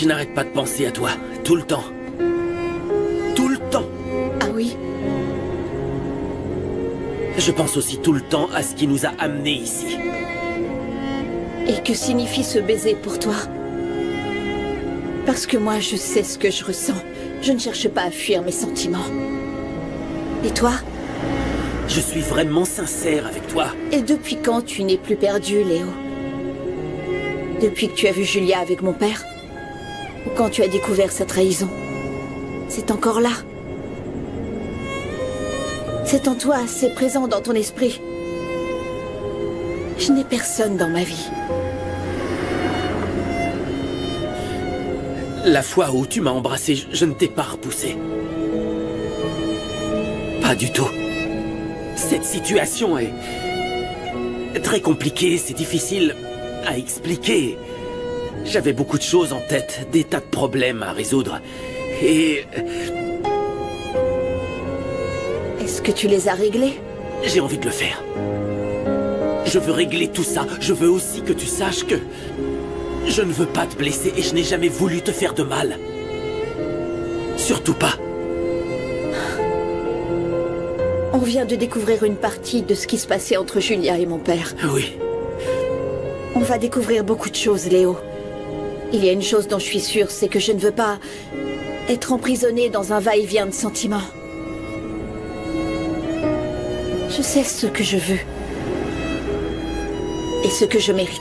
n'arrête pas de penser à toi, tout le temps. Tout le temps. Ah oui? Je pense aussi tout le temps à ce qui nous a amenés ici. Et que signifie ce baiser pour toi? Parce que moi, je sais ce que je ressens. Je ne cherche pas à fuir mes sentiments. Et toi? Je suis vraiment sincère avec toi. Et depuis quand tu n'es plus perdu, Léo? Depuis que tu as vu Julia avec mon père? Ou quand tu as découvert sa trahison? C'est encore là. C'est en toi, c'est présent dans ton esprit. Je n'ai personne dans ma vie. La fois où tu m'as embrassé, je ne t'ai pas repoussé. Pas du tout. Cette situation est très compliquée, c'est difficile à expliquer. J'avais beaucoup de choses en tête, des tas de problèmes à résoudre. Et... Est-ce que tu les as réglés? j'ai envie de le faire. Je veux régler tout ça. Je veux aussi que tu saches que... je ne veux pas te blesser et je n'ai jamais voulu te faire de mal. Surtout pas. On vient de découvrir une partie de ce qui se passait entre Julia et mon père. Oui. On va découvrir beaucoup de choses, Léo. Il y a une chose dont je suis sûre, c'est que je ne veux pas être emprisonnée dans un va-et-vient de sentiments. Je sais ce que je veux. Et ce que je mérite.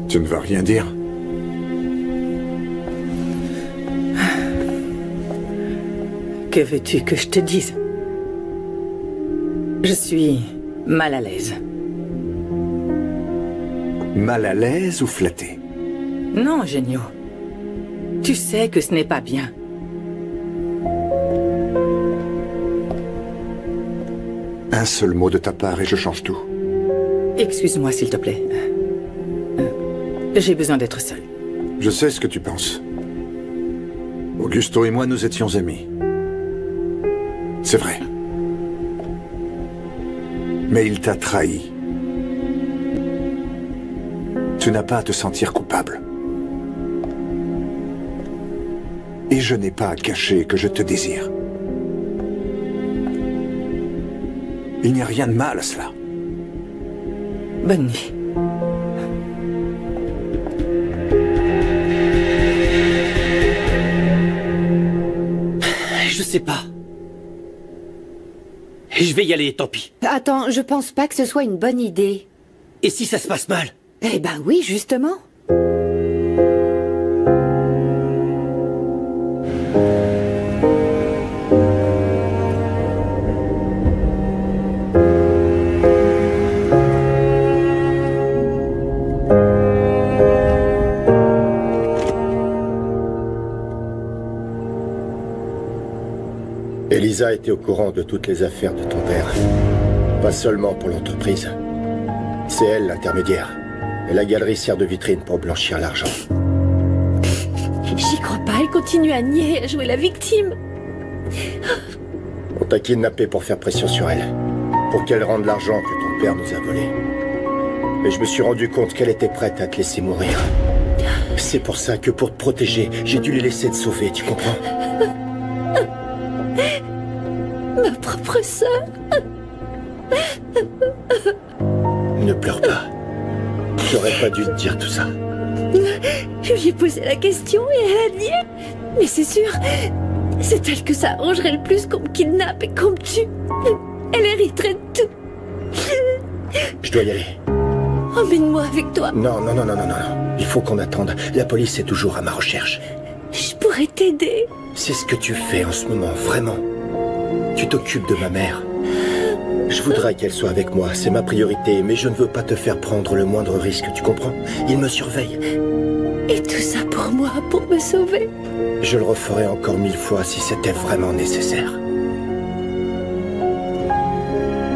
Tu ne vas rien dire? Que veux-tu que je te dise? Je suis mal à l'aise. Mal à l'aise ou flatté? Non, Genio. Tu sais que ce n'est pas bien. Un seul mot de ta part et je change tout. Excuse-moi, s'il te plaît. J'ai besoin d'être seul. Je sais ce que tu penses. Augusto et moi, nous étions amis. C'est vrai. Mais il t'a trahi. Tu n'as pas à te sentir coupable. Et je n'ai pas à cacher que je te désire. Il n'y a rien de mal à cela. Bonne nuit. Je sais pas. Je vais y aller, tant pis. Attends, je pense pas que ce soit une bonne idée. Et si ça se passe mal? Eh ben oui, justement. Elisa était au courant de toutes les affaires de ton père. Pas seulement pour l'entreprise. C'est elle l'intermédiaire. Et la galerie sert de vitrine pour blanchir l'argent. J'y crois pas, elle continue à nier, à jouer la victime. On t'a kidnappé pour faire pression sur elle. Pour qu'elle rende l'argent que ton père nous a volé. Mais je me suis rendu compte qu'elle était prête à te laisser mourir. C'est pour ça que pour te protéger, j'ai dû les laisser te sauver, tu comprends? Ma propre sœur. Ne pleure pas. J'aurais pas dû te dire tout ça. Je lui ai posé la question et elle a nié. Mais c'est sûr, c'est elle que ça arrangerait le plus qu'on me kidnappe et qu'on me tue. Elle hériterait de tout. Je dois y aller. Emmène-moi avec toi. Non. Il faut qu'on attende. La police est toujours à ma recherche. Je pourrais t'aider. C'est ce que tu fais en ce moment, vraiment. Tu t'occupes de ma mère. Je voudrais qu'elle soit avec moi, c'est ma priorité, mais je ne veux pas te faire prendre le moindre risque, tu comprends? Il me surveille. Et tout ça pour moi, pour me sauver. Je le referai encore 1000 fois si c'était vraiment nécessaire.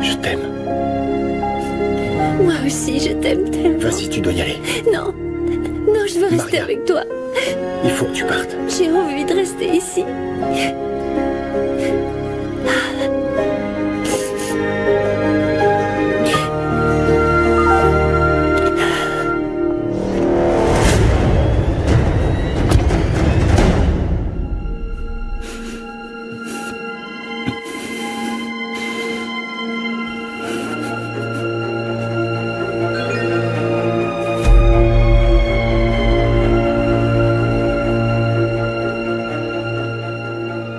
Je t'aime. Moi aussi, je t'aime tellement. Vas-y, tu dois y aller. Non, non, je veux rester Maria. avec toi. Il faut que tu partes. J'ai envie de rester ici.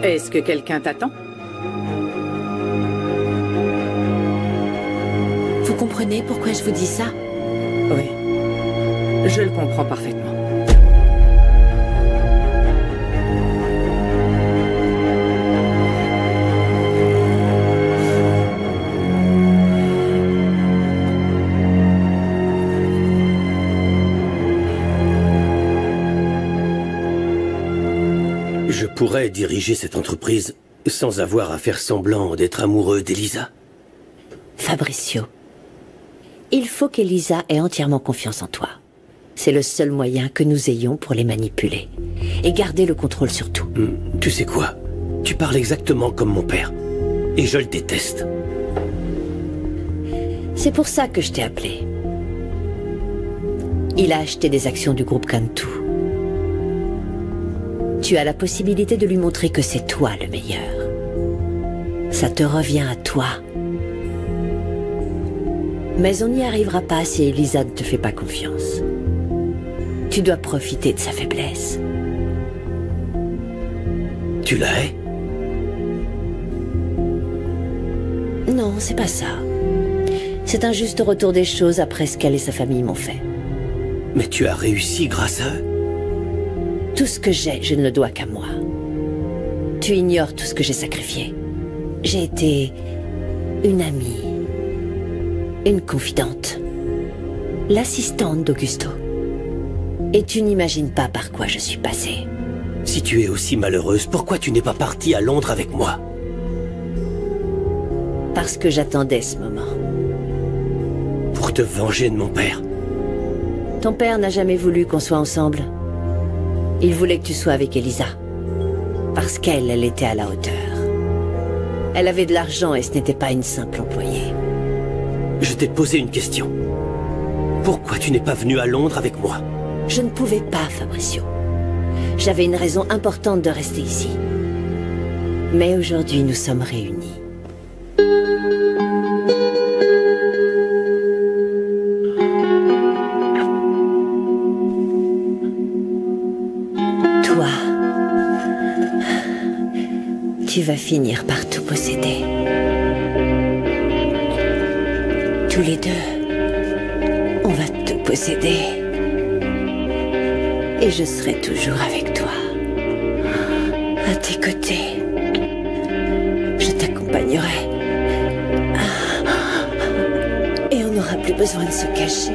Est-ce que quelqu'un t'attend? Vous comprenez pourquoi je vous dis ça? Oui. Je le comprends parfaitement. Je pourrais diriger cette entreprise sans avoir à faire semblant d'être amoureux d'Elisa. Fabricio, il faut qu'Elisa ait entièrement confiance en toi. C'est le seul moyen que nous ayons pour les manipuler. Et garder le contrôle sur tout. Tu sais quoi? Tu parles exactement comme mon père. Et je le déteste. C'est pour ça que je t'ai appelé. Il a acheté des actions du groupe Cantu. Tu as la possibilité de lui montrer que c'est toi le meilleur. Ça te revient à toi. Mais on n'y arrivera pas si Elisa ne te fait pas confiance. Tu dois profiter de sa faiblesse. Tu la hais? Non, c'est pas ça. C'est un juste retour des choses après ce qu'elle et sa famille m'ont fait. Mais tu as réussi grâce à eux. Tout ce que j'ai, je ne le dois qu'à moi. Tu ignores tout ce que j'ai sacrifié. J'ai été une amie, une confidente, l'assistante d'Augusto. Et tu n'imagines pas par quoi je suis passée. Si tu es aussi malheureuse, pourquoi tu n'es pas partie à Londres avec moi? Parce que j'attendais ce moment. Pour te venger de mon père. Ton père n'a jamais voulu qu'on soit ensemble. Il voulait que tu sois avec Elisa. Parce qu'elle était à la hauteur. Elle avait de l'argent et ce n'était pas une simple employée. Je t'ai posé une question. Pourquoi tu n'es pas venu à Londres avec moi? Je ne pouvais pas, Fabricio. J'avais une raison importante de rester ici. Mais aujourd'hui, nous sommes réunis. Toi, tu vas finir par tout posséder. Tous les deux, on va tout posséder. Et je serai toujours avec toi. À tes côtés. Je t'accompagnerai. Et on n'aura plus besoin de se cacher.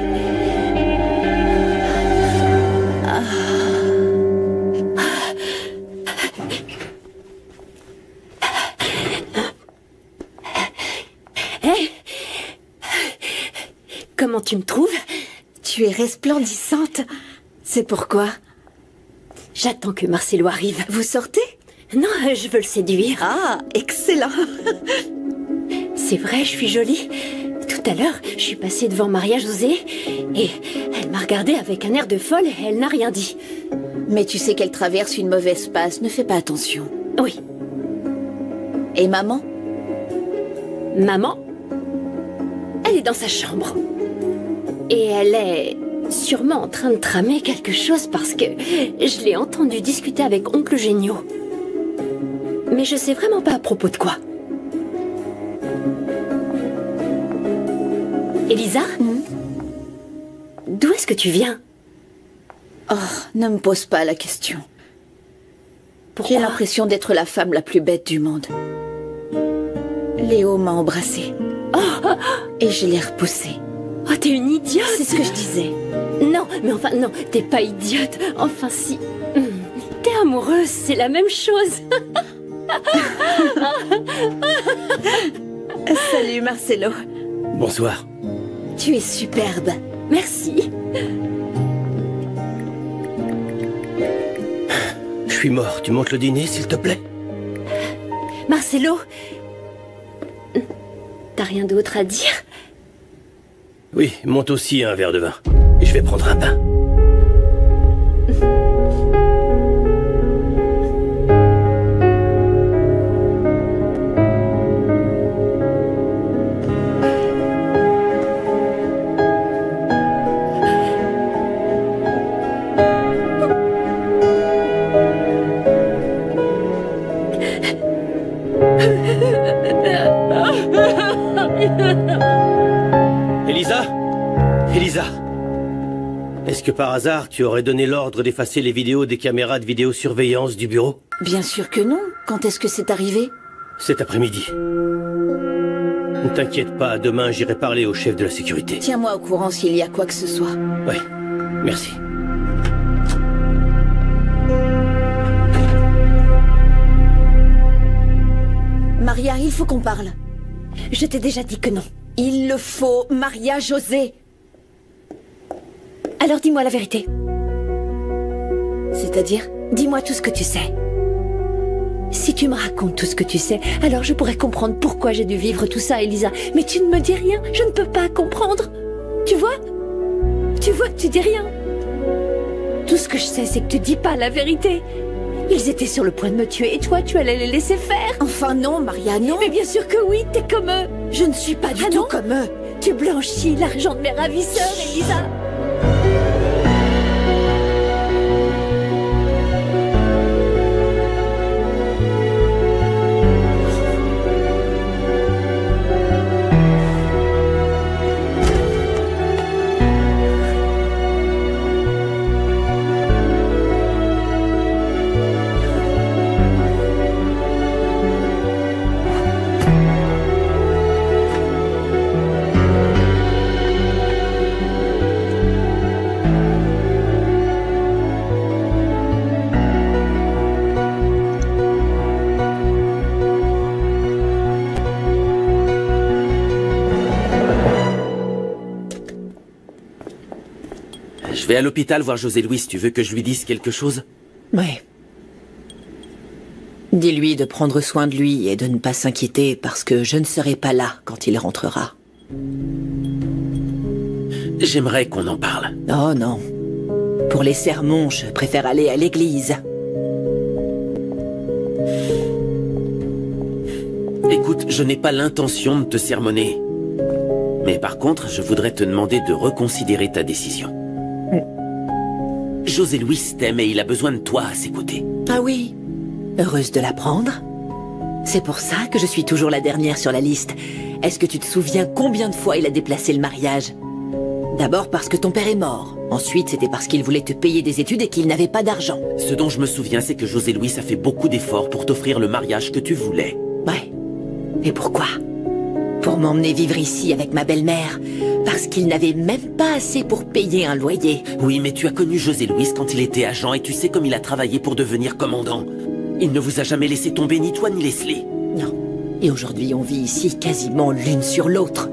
Comment tu me trouves? Tu es resplendissante. C'est pourquoi? J'attends que Marcelo arrive. Vous sortez? Non, je veux le séduire. Ah, excellent. C'est vrai, je suis jolie. Tout à l'heure, je suis passée devant Maria José et elle m'a regardée avec un air de folle et elle n'a rien dit. Mais tu sais qu'elle traverse une mauvaise passe, ne fais pas attention. Oui. Et maman? Maman? Elle est dans sa chambre. Et elle est sûrement en train de tramer quelque chose parce que je l'ai entendu discuter avec Oncle Genio. Mais je sais vraiment pas à propos de quoi. Elisa? D'où est-ce que tu viens? Oh, ne me pose pas la question. Pourquoi? J'ai l'impression d'être la femme la plus bête du monde. Léo m'a embrassée. Oh, et je l'ai repoussée. Oh, t'es une idiote! C'est ce que je disais. Non, mais enfin, non, t'es pas idiote. Enfin, si. T'es amoureuse, c'est la même chose. Salut, Marcelo. Bonsoir. Tu es superbe. Merci. Je suis mort. Tu montes le dîner, s'il te plaît? Marcelo, t'as rien d'autre à dire? Oui, monte aussi un verre de vin. Et je vais prendre un bain. Elisa, est-ce que par hasard tu aurais donné l'ordre d'effacer les vidéos des caméras de vidéosurveillance du bureau? Bien sûr que non. Quand est-ce que c'est arrivé? Cet après-midi. Ne t'inquiète pas, demain j'irai parler au chef de la sécurité. Tiens-moi au courant s'il y a quoi que ce soit. Oui, merci. Maria, il faut qu'on parle. Je t'ai déjà dit que non. Il le faut, Maria, José. Alors dis-moi la vérité. C'est-à-dire? Dis-moi tout ce que tu sais. Si tu me racontes tout ce que tu sais, alors je pourrais comprendre pourquoi j'ai dû vivre tout ça, Elisa. Mais tu ne me dis rien, je ne peux pas comprendre. Tu vois? Tu vois que tu dis rien. Tout ce que je sais, c'est que tu dis pas la vérité. Ils étaient sur le point de me tuer et toi, tu allais les laisser faire. Enfin non, Maria, non. Mais bien sûr que oui, t'es comme eux. Je ne suis pas du tout comme eux. Tu blanchis l'argent de mes ravisseurs, Elisa. Je vais à l'hôpital voir José Luis. Tu veux que je lui dise quelque chose? Ouais. Dis-lui de prendre soin de lui et de ne pas s'inquiéter parce que je ne serai pas là quand il rentrera. J'aimerais qu'on en parle. Oh non. Pour les sermons, je préfère aller à l'église. Écoute, je n'ai pas l'intention de te sermonner. Mais par contre, je voudrais te demander de reconsidérer ta décision. José Luis t'aime et il a besoin de toi à ses côtés. Ah oui? Heureuse de l'apprendre. C'est pour ça que je suis toujours la dernière sur la liste. Est-ce que tu te souviens combien de fois il a déplacé le mariage? D'abord parce que ton père est mort. Ensuite, c'était parce qu'il voulait te payer des études et qu'il n'avait pas d'argent. Ce dont je me souviens, c'est que José Luis a fait beaucoup d'efforts pour t'offrir le mariage que tu voulais. Ouais. Et pourquoi? Pour m'emmener vivre ici avec ma belle-mère. Parce qu'il n'avait même pas assez pour payer un loyer. Oui, mais tu as connu José Luis quand il était agent et tu sais comme il a travaillé pour devenir commandant. Il ne vous a jamais laissé tomber ni toi ni Leslie. Non. Et aujourd'hui, on vit ici quasiment l'une sur l'autre.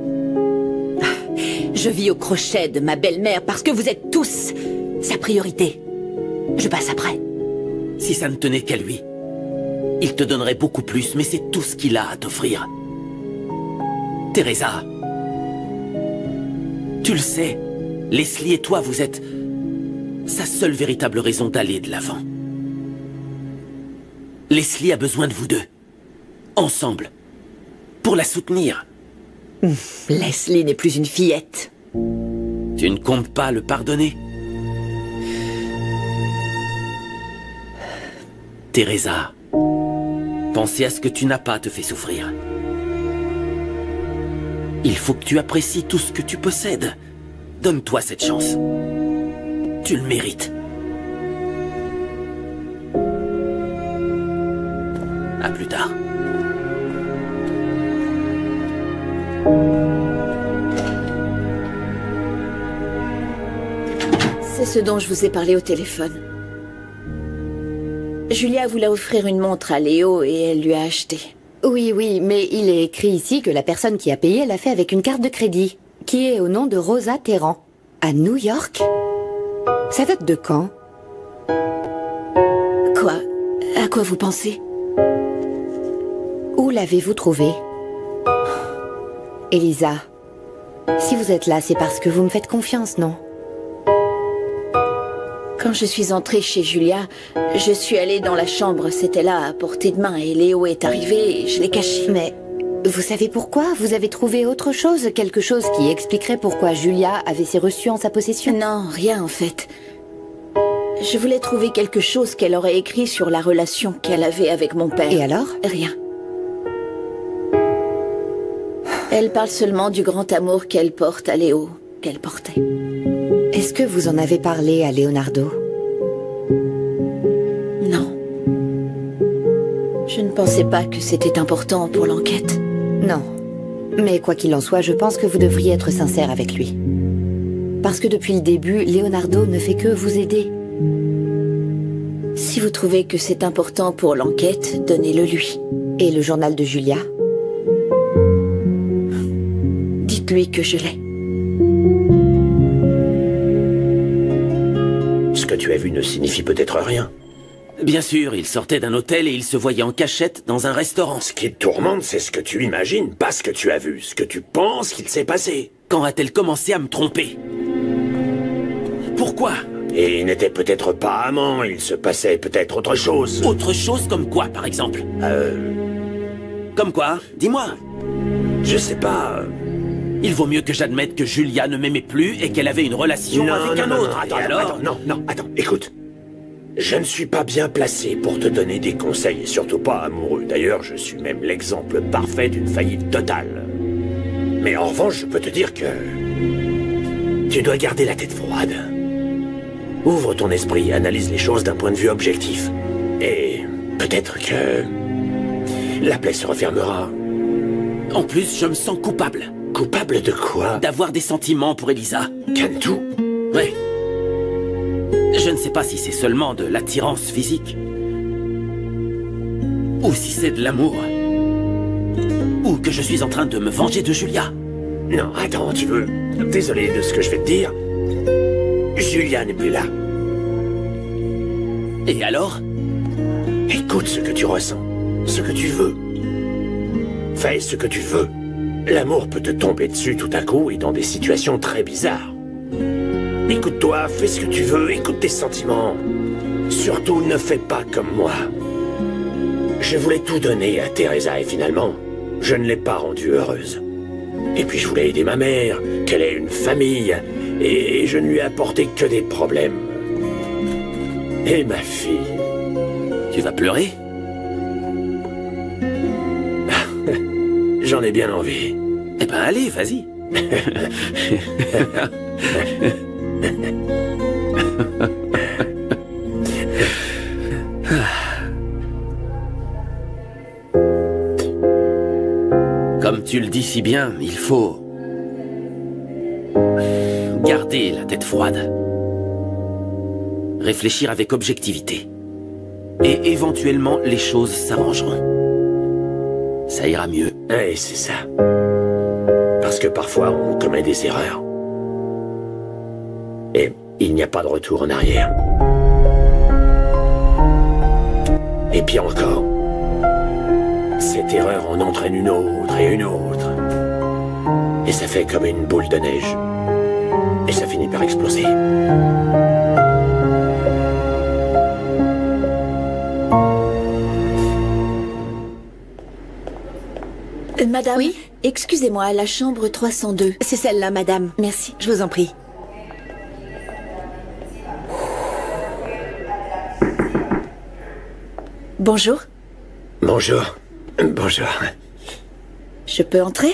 Je vis au crochet de ma belle-mère parce que vous êtes tous sa priorité. Je passe après. Si ça ne tenait qu'à lui, il te donnerait beaucoup plus, mais c'est tout ce qu'il a à t'offrir. Teresa, tu le sais, Leslie et toi, vous êtes sa seule véritable raison d'aller de l'avant. Leslie a besoin de vous deux, ensemble, pour la soutenir. Leslie n'est plus une fillette. Tu ne comptes pas le pardonner? Teresa, penser à ce que tu n'as pas te fait souffrir. Il faut que tu apprécies tout ce que tu possèdes. Donne-toi cette chance. Tu le mérites. À plus tard. C'est ce dont je vous ai parlé au téléphone. Julia voulait offrir une montre à Léo et elle lui a acheté. Oui, mais il est écrit ici que la personne qui a payé l'a fait avec une carte de crédit. qui est au nom de Rosa Terran, à New York. Ça date de quand? Quoi? À quoi vous pensez? Où l'avez-vous trouvée? Elisa, si vous êtes là, c'est parce que vous me faites confiance, non? Quand je suis entrée chez Julia, je suis allée dans la chambre, c'était là, à portée de main, et Léo est arrivé et je l'ai caché. Mais vous savez pourquoi? Vous avez trouvé autre chose? Quelque chose qui expliquerait pourquoi Julia avait ses reçus en sa possession? Non, rien en fait. Je voulais trouver quelque chose qu'elle aurait écrit sur la relation qu'elle avait avec mon père. Et alors? Rien. Elle parle seulement du grand amour qu'elle porte à Léo, qu'elle portait. Est-ce que vous en avez parlé à Leonardo? Non. Je ne pensais pas que c'était important pour l'enquête. Non. Mais quoi qu'il en soit, je pense que vous devriez être sincère avec lui. Parce que depuis le début, Leonardo ne fait que vous aider. Si vous trouvez que c'est important pour l'enquête, donnez-le lui. Et le journal de Julia? Dites-lui que je l'ai. Ce que tu as vu ne signifie peut-être rien. Bien sûr, il sortait d'un hôtel et il se voyait en cachette dans un restaurant. Ce qui te tourmente, c'est ce que tu imagines, pas ce que tu as vu, ce que tu penses qu'il s'est passé. Quand a-t-elle commencé à me tromper? Pourquoi? Et ils n'étaient peut-être pas amants, il se passait peut-être autre chose. Autre chose comme quoi, par exemple? Comme quoi? Dis-moi. Je sais pas. Il vaut mieux que j'admette que Julia ne m'aimait plus et qu'elle avait une relation avec un autre. Attends, écoute. Je ne suis pas bien placé pour te donner des conseils, et surtout pas amoureux. D'ailleurs, je suis même l'exemple parfait d'une faillite totale. Mais en revanche, je peux te dire que... tu dois garder la tête froide. Ouvre ton esprit, analyse les choses d'un point de vue objectif. Et peut-être que... la plaie se refermera. En plus, je me sens coupable. Coupable de quoi? D'avoir des sentiments pour Elisa. Cantu? Oui. Je ne sais pas si c'est seulement de l'attirance physique. Ou si c'est de l'amour. Ou que je suis en train de me venger de Julia. Non, attends, tu veux... Désolé de ce que je vais te dire. Julia n'est plus là. Et alors? Écoute ce que tu ressens, ce que tu veux. Fais ce que tu veux. L'amour peut te tomber dessus tout à coup et dans des situations très bizarres. Écoute-toi, fais ce que tu veux, écoute tes sentiments. Surtout, ne fais pas comme moi. Je voulais tout donner à Teresa et finalement, je ne l'ai pas rendue heureuse. Et puis je voulais aider ma mère, qu'elle ait une famille, et je ne lui ai apporté que des problèmes. Et ma fille... Tu vas pleurer? J'en ai bien envie. Eh ben allez, vas-y. Comme tu le dis si bien, il faut... garder la tête froide. Réfléchir avec objectivité. Et éventuellement, les choses s'arrangeront. Ça ira mieux. Oui, c'est ça. Parce que parfois, on commet des erreurs. Et il n'y a pas de retour en arrière. Et pire encore, cette erreur en entraîne une autre et une autre. Et ça fait comme une boule de neige. Et ça finit par exploser. Madame, oui, excusez-moi, la chambre 302. C'est celle-là, madame. Merci. Je vous en prie. Bonjour. Bonjour. Bonjour. Je peux entrer?